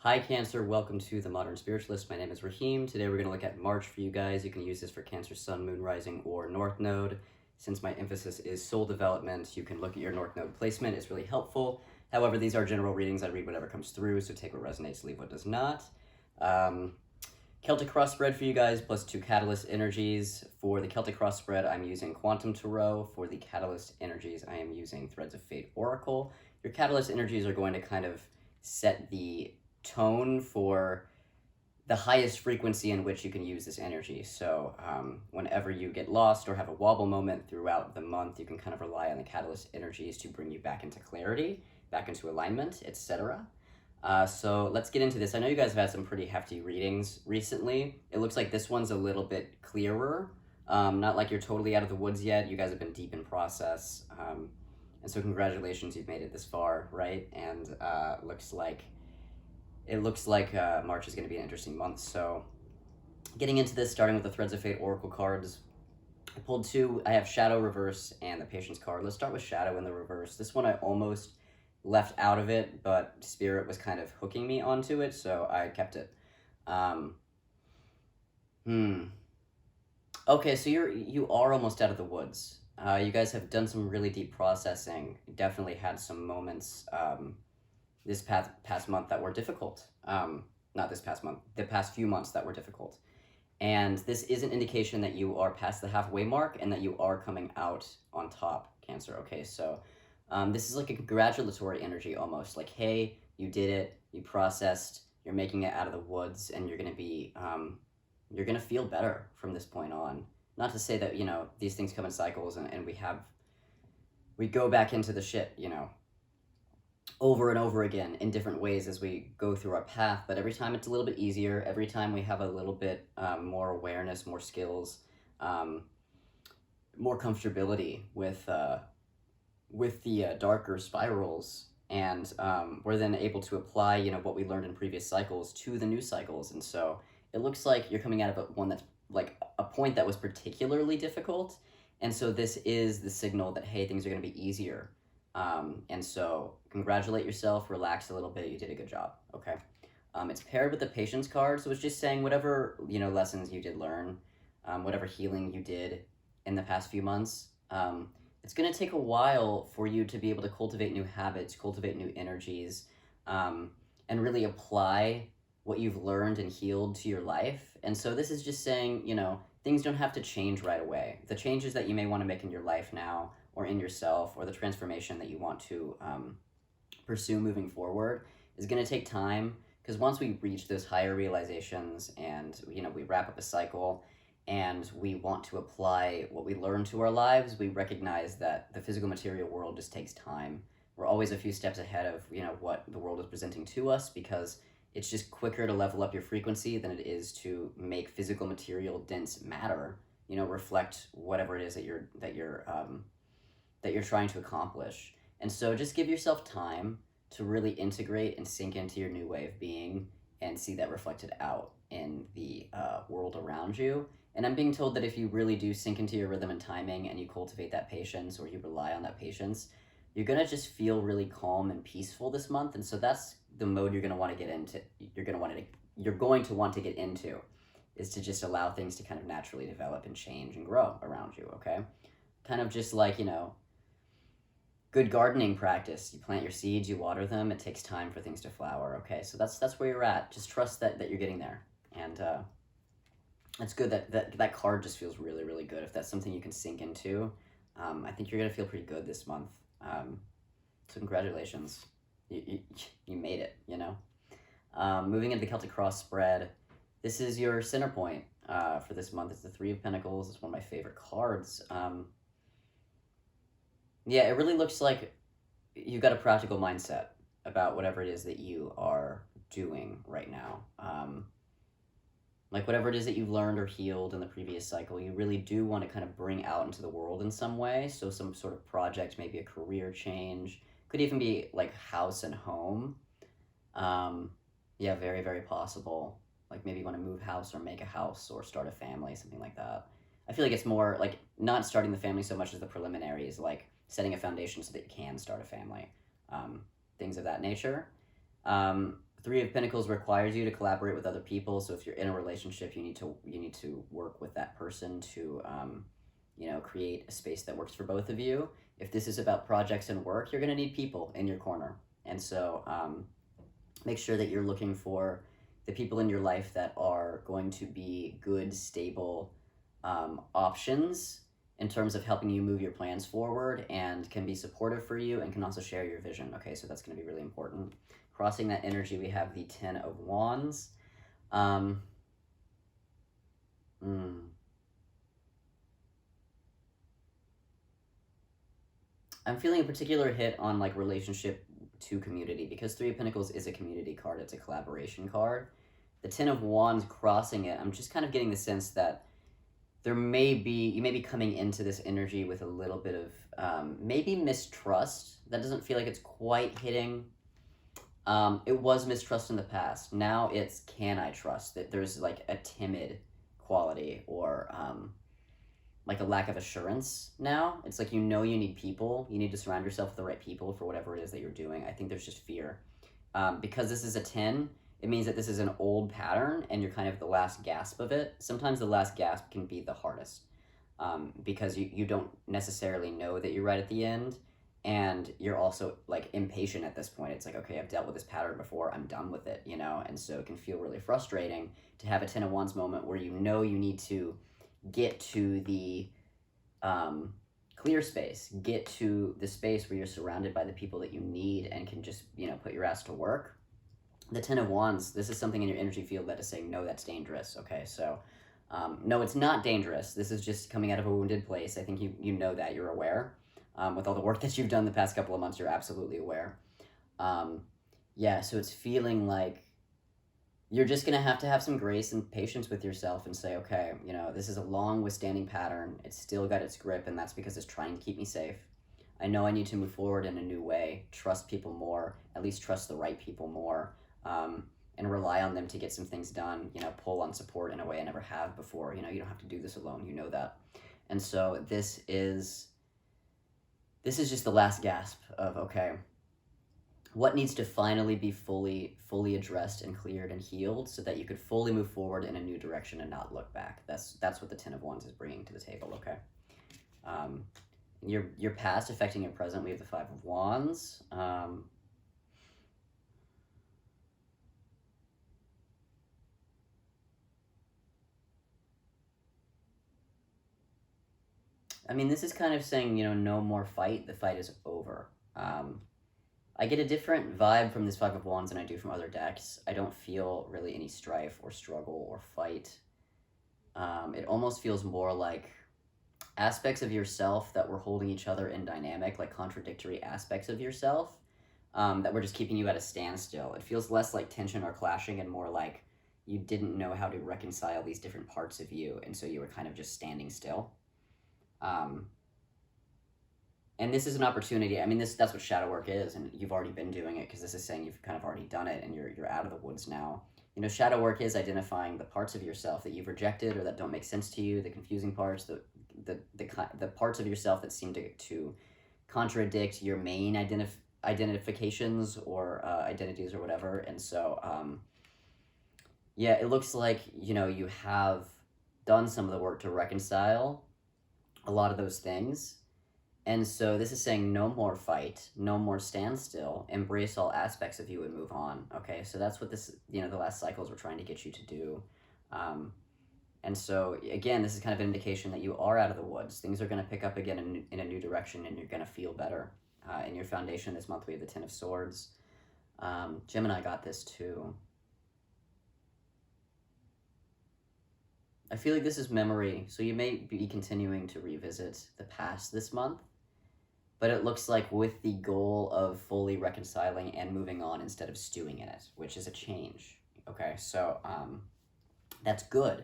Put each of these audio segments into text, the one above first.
Hi Cancer, welcome to The Modern Spiritualist. My name is Raheem. Today we're going to look at March for you guys. You can use this for Cancer, Sun, Moon, Rising, or North Node. Since my emphasis is soul development, you can look at your North Node placement. It's really helpful. However, these are general readings. I read whatever comes through, so take what resonates, leave what does not. Celtic Cross spread for you guys, plus 2 Catalyst energies. For the Celtic Cross spread, I'm using Quantum Tarot. For the Catalyst energies, I am using Threads of Fate Oracle. Your Catalyst energies are going to kind of set the tone for the highest frequency in which you can use this energy. So whenever you get lost or have a wobble moment throughout the month, you can kind of rely on the Catalyst energies to bring you back into clarity, back into alignment, etc. So let's get into this. I know you guys have had some pretty hefty readings recently. It looks like this one's a little bit clearer. Not like you're totally out of the woods yet. You guys have been deep in process. And so congratulations, you've made it this far, right? And it looks like March is going to be an interesting month. So getting into this, starting with the Threads of Fate Oracle cards, I pulled 2. I have Shadow Reverse and the Patience card. Let's start with Shadow in the Reverse. This one I almost left out of it, but Spirit was kind of hooking me onto it, so I kept it. Okay, so you are almost out of the woods. You guys have done some really deep processing. Definitely had some moments this past month that were difficult. Not this past month, the past few months that were difficult. And this is an indication that you are past the halfway mark and that you are coming out on top, Cancer. Okay, so this is like a congratulatory energy almost. Like, hey, you did it, you processed, you're making it out of the woods, and you're going to feel better from this point on. Not to say that, these things come in cycles and we go back into the shit, over and over again in different ways as we go through our path, but every time it's a little bit easier. Every time we have a little bit more awareness, more skills, more comfortability with the darker spirals, and we're then able to apply what we learned in previous cycles to the new cycles. And so it looks like you're coming out of one that's like a point that was particularly difficult, and so this is the signal that, hey, things are going to be easier. And so congratulate yourself, relax a little bit, you did a good job, okay? It's paired with the Patience card, so it's just saying whatever, lessons you did learn, whatever healing you did in the past few months, it's going to take a while for you to be able to cultivate new habits, cultivate new energies, and really apply what you've learned and healed to your life. And so this is just saying, things don't have to change right away. The changes that you may want to make in your life now, or in yourself, or the transformation that you want to pursue moving forward is going to take time, because once we reach those higher realizations and we wrap up a cycle and we want to apply what we learn to our lives, we recognize that the physical material world just takes time. We're always a few steps ahead of what the world is presenting to us, because it's just quicker to level up your frequency than it is to make physical material dense matter reflect whatever it is that you're trying to accomplish. And so just give yourself time to really integrate and sink into your new way of being and see that reflected out in the world around you. And I'm being told that if you really do sink into your rhythm and timing and you cultivate that patience, or you rely on that patience, you're going to just feel really calm and peaceful this month. And so that's the mode you're going to want to get into. You're going to want to get into is to just allow things to kind of naturally develop and change and grow around you, okay? Kind of just like, good gardening practice. You plant your seeds, you water them, it takes time for things to flower, okay? So that's where you're at. Just trust that you're getting there. And it's good that card just feels really, really good. If that's something you can sink into, I think you're going to feel pretty good this month. So congratulations. You made it, Moving into the Celtic Cross spread, this is your center point for this month. It's the 3 of Pentacles. It's one of my favorite cards. Yeah, it really looks like you've got a practical mindset about whatever it is that you are doing right now. Like whatever it is that you've learned or healed in the previous cycle, you really do want to kind of bring out into the world in some way. So some sort of project, maybe a career change, could even be like house and home. Yeah, very, very possible. Like maybe you want to move house or make a house or start a family, something like that. I feel like it's more like not starting the family so much as the preliminaries, like setting a foundation so that you can start a family, things of that nature. Three of Pentacles requires you to collaborate with other people. So if you're in a relationship, you need to work with that person to create a space that works for both of you. If this is about projects and work, you're going to need people in your corner, and so make sure that you're looking for the people in your life that are going to be good, stable options in terms of helping you move your plans forward and can be supportive for you and can also share your vision. Okay, so that's going to be really important. Crossing that energy, we have the Ten of Wands. Um, mm, I'm feeling a particular hit on like relationship to community because Three of Pentacles is a community card. It's a collaboration card. The Ten of Wands crossing it, I'm just kind of getting the sense that you may be coming into this energy with a little bit of maybe mistrust. That doesn't feel like it's quite hitting. It was mistrust in the past. Now it's, can I trust? That there's like a timid quality or like a lack of assurance now. It's like, you need people. You need to surround yourself with the right people for whatever it is that you're doing. I think there's just fear. Because this is a 10, it means that this is an old pattern and you're kind of the last gasp of it. Sometimes the last gasp can be the hardest because you don't necessarily know that you're right at the end, and you're also like impatient at this point. It's like, okay, I've dealt with this pattern before, I'm done with it, and so it can feel really frustrating to have a 10 of Wands moment where you need to get to the clear space, get to the space where you're surrounded by the people that you need and can just, put your ass to work. The Ten of Wands, this is something in your energy field that is saying, no, that's dangerous. Okay, so no, it's not dangerous. This is just coming out of a wounded place. I think you know that, you're aware. With all the work that you've done the past couple of months, you're absolutely aware. Yeah, so it's feeling like you're just going to have some grace and patience with yourself and say, okay, this is a long withstanding pattern. It's still got its grip, and that's because it's trying to keep me safe. I know I need to move forward in a new way, trust people more, at least trust the right people more, and rely on them to get some things done, pull on support in a way I never have before. You don't have to do this alone, that. And so this is just the last gasp of, okay, what needs to finally be fully addressed and cleared and healed so that you could fully move forward in a new direction and not look back. That's what the Ten of Wands is bringing to the table, okay? Your past affecting your present, we have the Five of Wands. This is kind of saying, no more fight. The fight is over. I get a different vibe from this Five of Wands than I do from other decks. I don't feel really any strife or struggle or fight. It almost feels more like aspects of yourself that were holding each other in dynamic, like contradictory aspects of yourself that were just keeping you at a standstill. It feels less like tension or clashing and more like you didn't know how to reconcile these different parts of you, and so you were kind of just standing still. And this is an opportunity. That's what shadow work is, and you've already been doing it because this is saying you've kind of already done it and you're out of the woods now. Shadow work is identifying the parts of yourself that you've rejected or that don't make sense to you, the confusing parts, the parts of yourself that seem to contradict your main identifications or identities or whatever. And so, yeah, it looks like, you have done some of the work to reconcile a lot of those things. And so this is saying no more fight, no more standstill, embrace all aspects of you and move on. Okay, so that's what this, the last cycles were trying to get you to do. And so, again, this is kind of an indication that you are out of the woods. Things are going to pick up again in a new direction, and you're going to feel better. In your foundation this month, we have the Ten of Swords. Gemini got this too. I feel like this is memory, so you may be continuing to revisit the past this month, but it looks like with the goal of fully reconciling and moving on instead of stewing in it, which is a change. Okay, so that's good.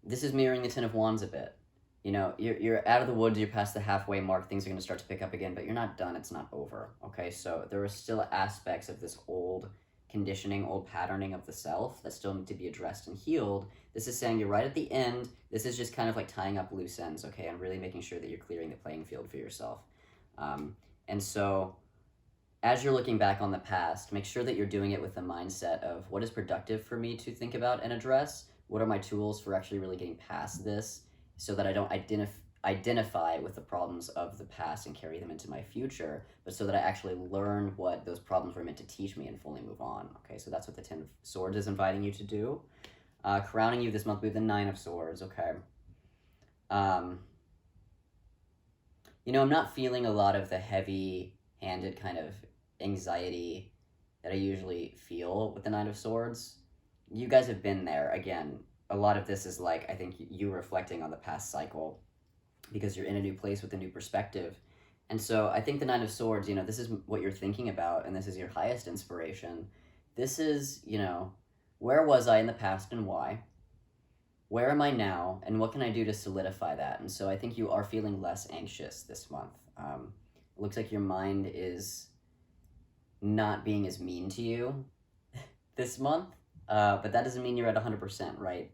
This is mirroring the Ten of Wands a bit. You're out of the woods, you're past the halfway mark, things are going to start to pick up again, but you're not done, it's not over. Okay, so there are still aspects of this old conditioning, old patterning of the self that still need to be addressed and healed. This is saying you're right at the end. This is just kind of like tying up loose ends, okay, and really making sure that you're clearing the playing field for yourself. And so as you're looking back on the past, make sure that you're doing it with the mindset of what is productive for me to think about and address? What are my tools for actually really getting past this so that I don't identify with the problems of the past and carry them into my future, but so that I actually learn what those problems were meant to teach me and fully move on. Okay, so that's what the Ten of Swords is inviting you to do. Crowning you this month, we have the Nine of Swords. Okay. Um, I'm not feeling a lot of the heavy-handed kind of anxiety that I usually feel with the Nine of Swords. You guys have been there. Again, a lot of this is like, I think, you reflecting on the past cycle because you're in a new place with a new perspective. And so I think the Nine of Swords, this is what you're thinking about, and this is your highest inspiration. This is, where was I in the past and why? Where am I now, and what can I do to solidify that? And so I think you are feeling less anxious this month. It looks like your mind is not being as mean to you this month, but that doesn't mean you're at 100%, right?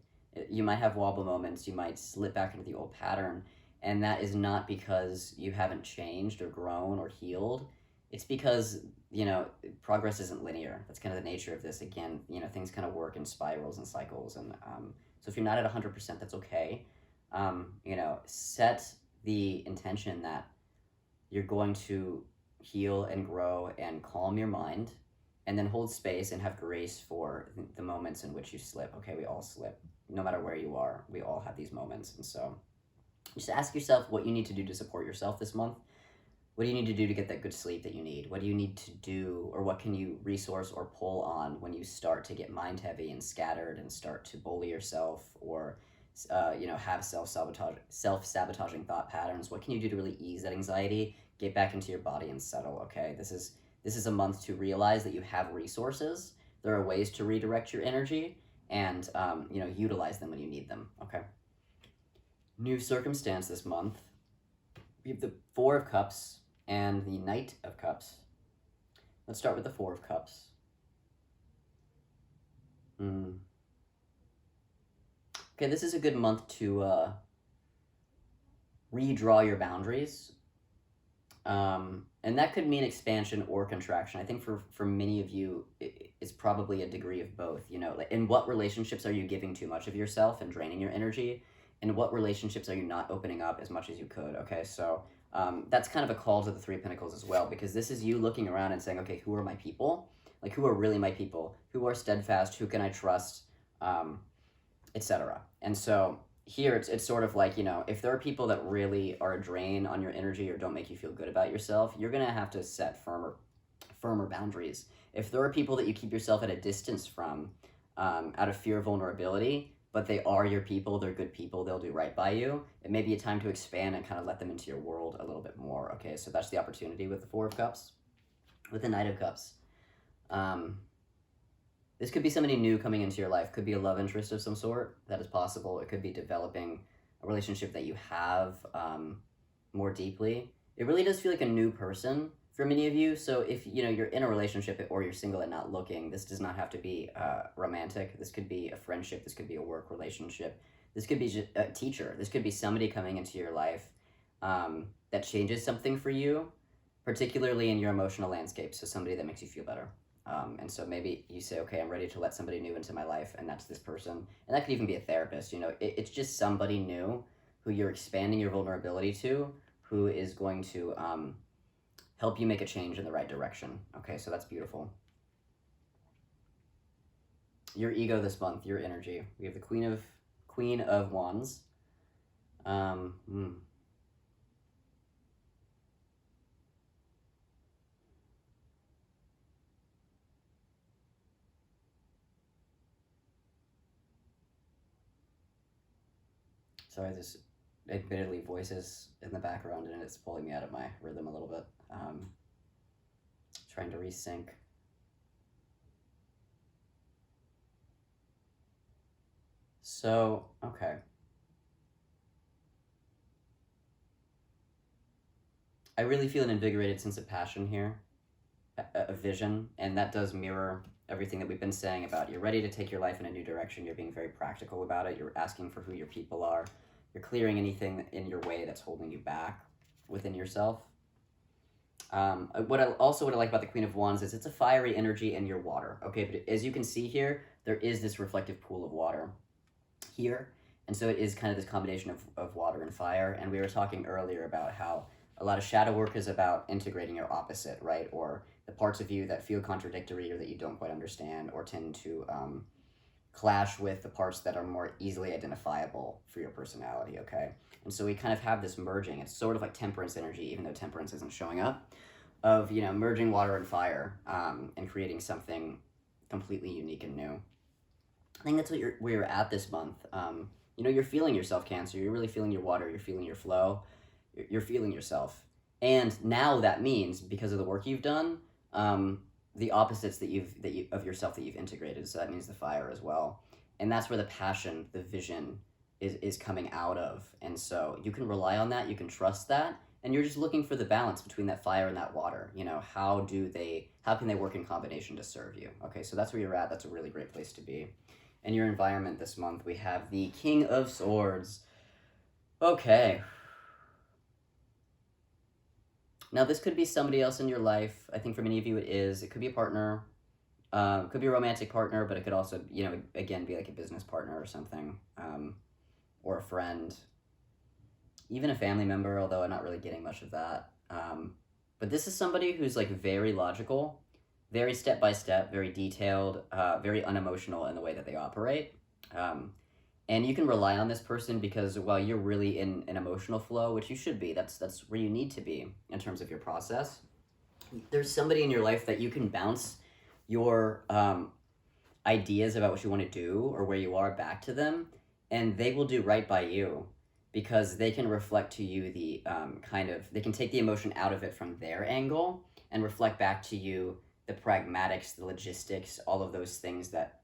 You might have wobble moments, you might slip back into the old pattern, and that is not because you haven't changed or grown or healed. It's because, progress isn't linear. That's kind of the nature of this. Again, things kind of work in spirals and cycles, and so if you're not at 100%, that's okay. Set the intention that you're going to heal and grow and calm your mind, and then hold space and have grace for the moments in which you slip. Okay, we all slip. No matter where you are, we all have these moments. And so just ask yourself what you need to do to support yourself this month. What do you need to do to get that good sleep that you need? What do you need to do, or what can you resource or pull on when you start to get mind heavy and scattered and start to bully yourself, or have self-sabotaging thought patterns? What can you do to really ease that anxiety, get back into your body and settle? Okay, this is a month to realize that you have resources. There are ways to redirect your energy, and utilize them when you need them. Okay. New circumstance this month. We have the Four of Cups and the Knight of Cups. Let's start with the Four of Cups. Okay, this is a good month to redraw your boundaries. And that could mean expansion or contraction. I think for many of you, it's probably a degree of both. In what relationships are you giving too much of yourself and draining your energy? And what relationships are you not opening up as much as you could? Okay, so that's kind of a call to the Three of Pentacles as well, because this is you looking around and saying, okay, who are my people? Like, who are really my people? Who are steadfast? Who can I trust? Etc. And so here it's sort of like, if there are people that really are a drain on your energy or don't make you feel good about yourself, you're going to have to set firmer boundaries. If there are people that you keep yourself at a distance from out of fear of vulnerability, but they are your people, they're good people, they'll do right by you, it may be a time to expand and kind of let them into your world a little bit more. Okay, so that's the opportunity with the Four of Cups. With the Knight of Cups, this could be somebody new coming into your life. Could be a love interest of some sort. That is possible. It could be developing a relationship that you have more deeply. It really does feel like a new person for many of you. So if you're in a relationship or you're single and not looking, this does not have to be romantic. This could be a friendship. This could be a work relationship. This could be a teacher. This could be somebody coming into your life that changes something for you, particularly in your emotional landscape. So somebody that makes you feel better. And so maybe you say, okay, I'm ready to let somebody new into my life, and that's this person. And that could even be a therapist. It's just somebody new who you're expanding your vulnerability to, who is going to help you make a change in the right direction. Okay, so that's beautiful. Your ego this month, your energy. We have the Queen of Wands. Sorry, there's admittedly voices in the background and it's pulling me out of my rhythm a little bit. Trying to resync. So, okay. I really feel an invigorated sense of passion here, a vision, and that does mirror everything that we've been saying about you're ready to take your life in a new direction. You're being very practical about it. You're asking for who your people are. You're clearing anything in your way that's holding you back within yourself. What I like about the Queen of Wands is it's a fiery energy in your water. Okay, but as you can see here, there is this reflective pool of water here, and so it is kind of this combination of water and fire. And we were talking earlier about how a lot of shadow work is about integrating your opposite, right? Or the parts of you that feel contradictory or that you don't quite understand or tend to clash with the parts that are more easily identifiable for your personality, okay? And so we kind of have this merging. It's sort of like temperance energy, even though temperance isn't showing up, of, merging water and fire, and creating something completely unique and new. I think that's where you're at this month. You're feeling yourself, Cancer. You're really feeling your water. You're feeling your flow. You're feeling yourself. And now that means, because of the work you've done, the opposites of yourself that you've integrated. So that means the fire as well. And that's where the passion, the vision is coming out of. And so you can rely on that. You can trust that. And you're just looking for the balance between that fire and that water. How can they work in combination to serve you? Okay, so that's where you're at. That's a really great place to be. In your environment this month, we have the King of Swords. Okay. Now, this could be somebody else in your life. I think for many of you it is. It could be a partner. It could be a romantic partner, but it could also, again, be like a business partner or something, or a friend. Even a family member, although I'm not really getting much of that. But this is somebody who's like very logical, very step-by-step, very detailed, very unemotional in the way that they operate. And you can rely on this person because while you're really in an emotional flow, which you should be, that's where you need to be in terms of your process, there's somebody in your life that you can bounce your ideas about what you want to do or where you are back to them, and they will do right by you because they can reflect to you the they can take the emotion out of it from their angle and reflect back to you the pragmatics, the logistics, all of those things that,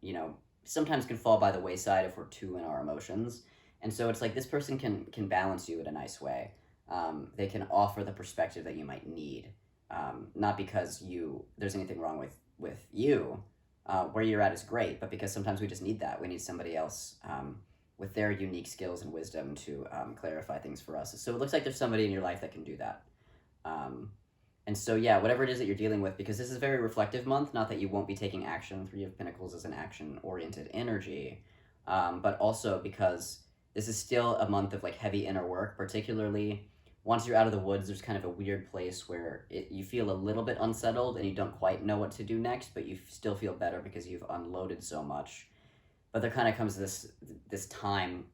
sometimes can fall by the wayside if we're too in our emotions. And so it's like this person can balance you in a nice way. They can offer the perspective that you might need, not because there's anything wrong with you. Where you're at is great, but because sometimes we just need that. We need somebody else with their unique skills and wisdom to clarify things for us. So it looks like there's somebody in your life that can do that. And so, yeah, whatever it is that you're dealing with, because this is a very reflective month, not that you won't be taking action. Three of Pentacles is an action-oriented energy, but also because this is still a month of like heavy inner work, particularly once you're out of the woods. There's kind of a weird place where you feel a little bit unsettled and you don't quite know what to do next, but you still feel better because you've unloaded so much. But there kind of comes this time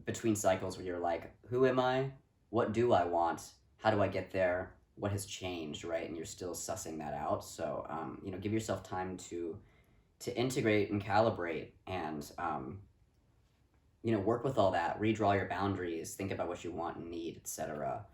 between cycles where you're like, who am I? What do I want? How do I get there? What has changed, right? And you're still sussing that out. So, give yourself time to integrate and calibrate and, work with all that, redraw your boundaries, think about what you want and need, etc.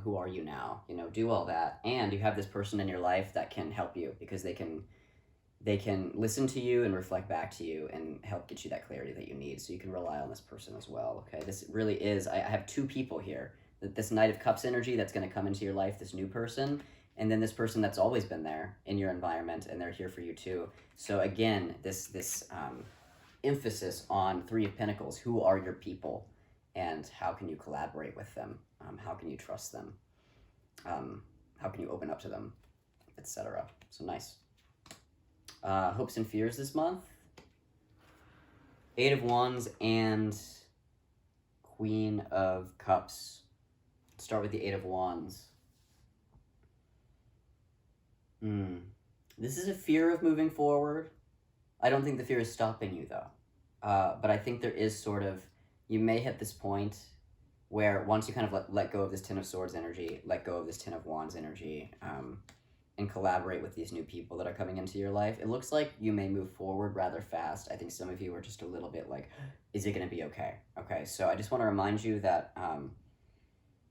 Who are you now? Do all that. And you have this person in your life that can help you because they can listen to you and reflect back to you and help get you that clarity that you need. So you can rely on this person as well. Okay. This really is, I have two people here. This Knight of Cups energy that's going to come into your life, this new person, and then this person that's always been there in your environment, and they're here for you too. So again, this emphasis on Three of Pentacles. Who are your people, and how can you collaborate with them? How can you trust them? How can you open up to them, etc. So nice. Hopes and fears this month. Eight of Wands and Queen of Cups. Start with the Eight of Wands. This is a fear of moving forward. I don't think the fear is stopping you, though. But I think there is you may hit this point where once you kind of let go of this Ten of Swords energy, let go of this Ten of Wands energy, and collaborate with these new people that are coming into your life, it looks like you may move forward rather fast. I think some of you are just a little bit like, is it going to be okay? Okay, so I just want to remind you that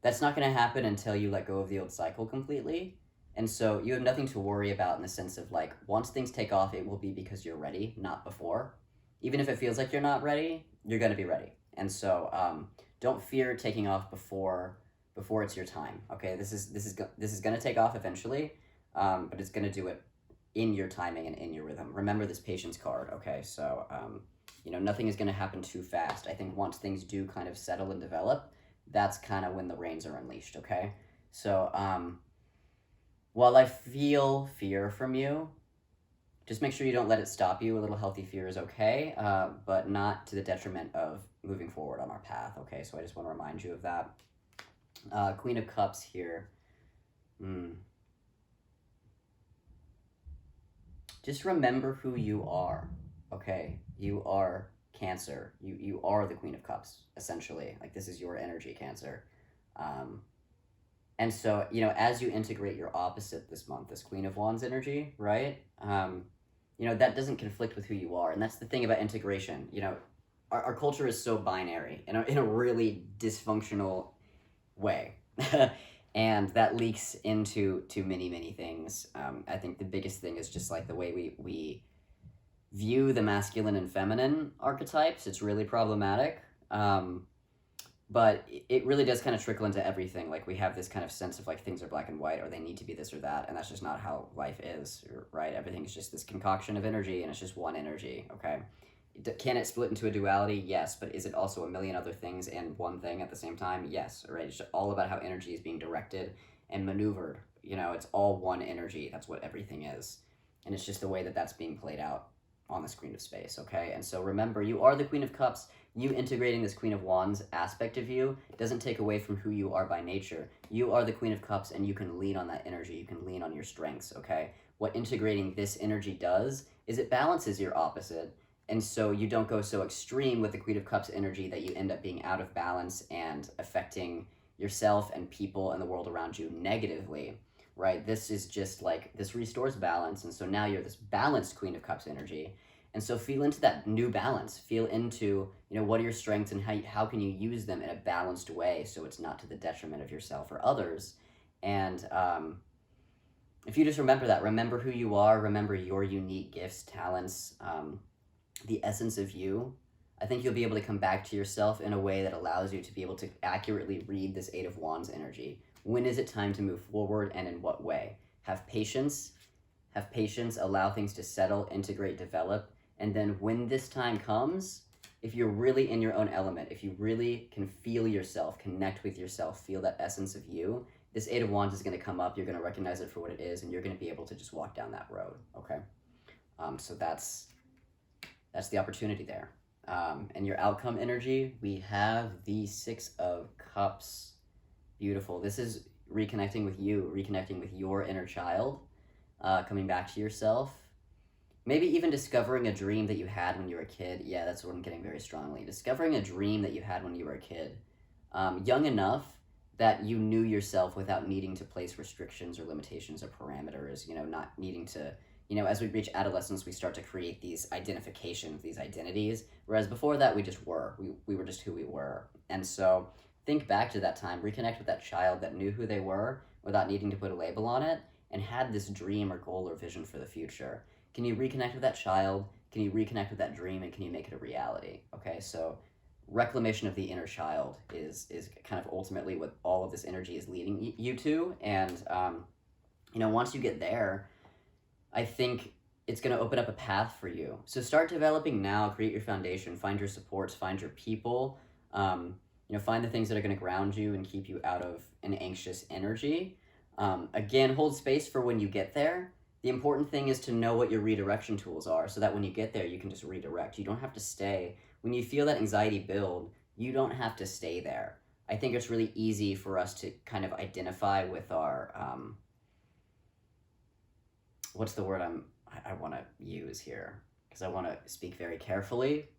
that's not going to happen until you let go of the old cycle completely. And so you have nothing to worry about in the sense of like, once things take off, it will be because you're ready, not before. Even if it feels like you're not ready, you're going to be ready. And so don't fear taking off before it's your time. Okay, this is going to take off eventually, but it's going to do it in your timing and in your rhythm. Remember this patience card. Okay, so nothing is going to happen too fast. I think once things do kind of settle and develop, that's kind of when the reins are unleashed. Okay, so While I feel fear from you, just make sure you don't let it stop you. A little healthy fear is okay, but not to the detriment of moving forward on our path. Okay, so I just want to remind you of that. Queen of Cups here. Just remember who you are. Okay, you are Cancer. You are the Queen of Cups, essentially. Like, this is your energy, Cancer. Um, and so, as you integrate your opposite this month, this Queen of Wands energy, right? That doesn't conflict with who you are. And that's the thing about integration. Our culture is so binary in a really dysfunctional way. And that leaks into many, many things. I think the biggest thing is just like the way we view the masculine and feminine archetypes. It's really problematic. But it really does kind of trickle into everything. Like, we have this kind of sense of like things are black and white, or they need to be this or that, and that's just not how life is, right? Everything is just this concoction of energy, and it's just one energy. Okay, can it split into a duality? Yes, but is it also a million other things and one thing at the same time? Yes, right? It's all about how energy is being directed and maneuvered. It's all one energy. That's what everything is, and it's just the way that that's being played out on the screen of space. Okay, and so remember, you are the Queen of Cups. You integrating this Queen of Wands aspect of you doesn't take away from who you are by nature. You are the Queen of Cups, and you can lean on that energy. You can lean on your strengths, okay? What integrating this energy does is it balances your opposite, and so you don't go so extreme with the Queen of Cups energy that you end up being out of balance and affecting yourself and people and the world around you negatively, right? This is just like, this restores balance, and so now you're this balanced Queen of Cups energy. And so feel into that new balance. Feel into, what are your strengths and how can you use them in a balanced way so it's not to the detriment of yourself or others. And if you just remember who you are, remember your unique gifts, talents, the essence of you, I think you'll be able to come back to yourself in a way that allows you to be able to accurately read this Eight of Wands energy. When is it time to move forward, and in what way? Have patience, allow things to settle, integrate, develop. And then when this time comes, if you're really in your own element, if you really can feel yourself, connect with yourself, feel that essence of you, this Eight of Wands is going to come up. You're going to recognize it for what it is, and you're going to be able to just walk down that road. Okay, so that's the opportunity there. And your outcome energy, we have the Six of Cups. Beautiful. This is reconnecting with you, reconnecting with your inner child, coming back to yourself. Maybe even discovering a dream that you had when you were a kid. Yeah, that's what I'm getting very strongly. Discovering a dream that you had when you were a kid. Young enough that you knew yourself without needing to place restrictions or limitations or parameters, not needing to, as we reach adolescence, we start to create these identifications, these identities. Whereas before that, we just were. We were just who we were. And so think back to that time, reconnect with that child that knew who they were without needing to put a label on it and had this dream or goal or vision for the future. Can you reconnect with that child? Can you reconnect with that dream, and can you make it a reality? Okay, so reclamation of the inner child is kind of ultimately what all of this energy is leading you to. And once you get there, I think it's going to open up a path for you. So start developing now, create your foundation, find your supports, find your people, find the things that are going to ground you and keep you out of an anxious energy. Again, hold space for when you get there. The important thing is to know what your redirection tools are so that when you get there, you can just redirect. You don't have to stay. When you feel that anxiety build, you don't have to stay there. I think it's really easy for us to kind of identify with our, what's the word I want to use here? Because I want to speak very carefully.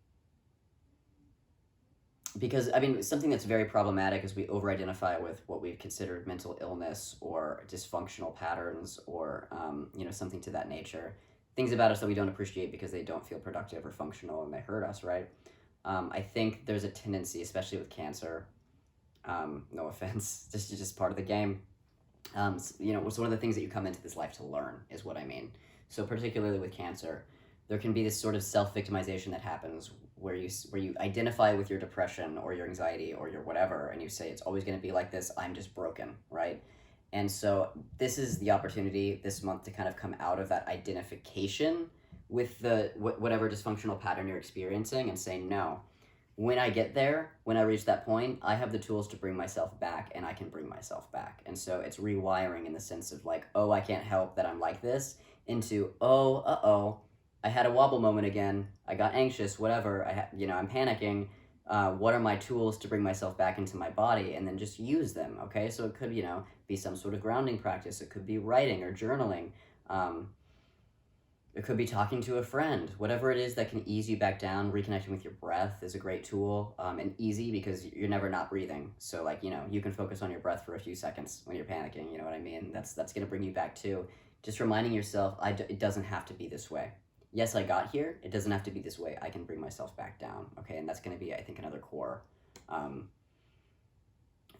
Because, something that's very problematic is we over-identify with what we've considered mental illness or dysfunctional patterns or, something to that nature. Things about us that we don't appreciate because they don't feel productive or functional and they hurt us, right? I think there's a tendency, especially with Cancer, no offense, this is just part of the game. It's one of the things that you come into this life to learn is what I mean. So particularly with Cancer, there can be this sort of self-victimization that happens where you identify with your depression or your anxiety or your whatever, and you say it's always going to be like this, I'm just broken, right? And so this is the opportunity this month to kind of come out of that identification with the whatever dysfunctional pattern you're experiencing and say, no, when I get there, when I reach that point, I have the tools to bring myself back, and I can bring myself back. And so it's rewiring in the sense of like, oh, I can't help that I'm like this, into, oh, uh-oh, I had a wobble moment again. I got anxious, whatever. I'm panicking. What are my tools to bring myself back into my body? And then just use them, okay? So it could, be some sort of grounding practice. It could be writing or journaling. Um, it could be talking to a friend. Whatever it is that can ease you back down. Reconnecting with your breath is a great tool, and easy because you're never not breathing. So like, you can focus on your breath for a few seconds when you're panicking. You know what I mean? That's gonna bring you back too. Just reminding yourself, it doesn't have to be this way. Yes, I got here. It doesn't have to be this way. I can bring myself back down. Okay, and that's gonna be, I think, another core um,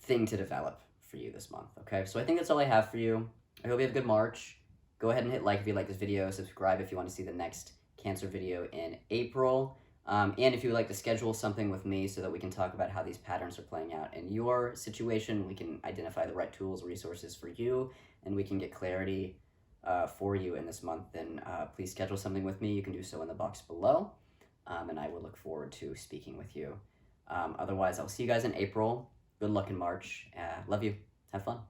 thing to develop for you this month. Okay, so I think that's all I have for you. I hope you have a good March. Go ahead and hit like if you like this video, subscribe if you want to see the next cancer video in April. And if you would like to schedule something with me so that we can talk about how these patterns are playing out in your situation, we can identify the right tools, resources for you, and we can get clarity for you in this month, then please schedule something with me. You can do so in the box below, and I will look forward to speaking with you. Otherwise, I'll see you guys in April. Good luck in March. Love you. Have fun.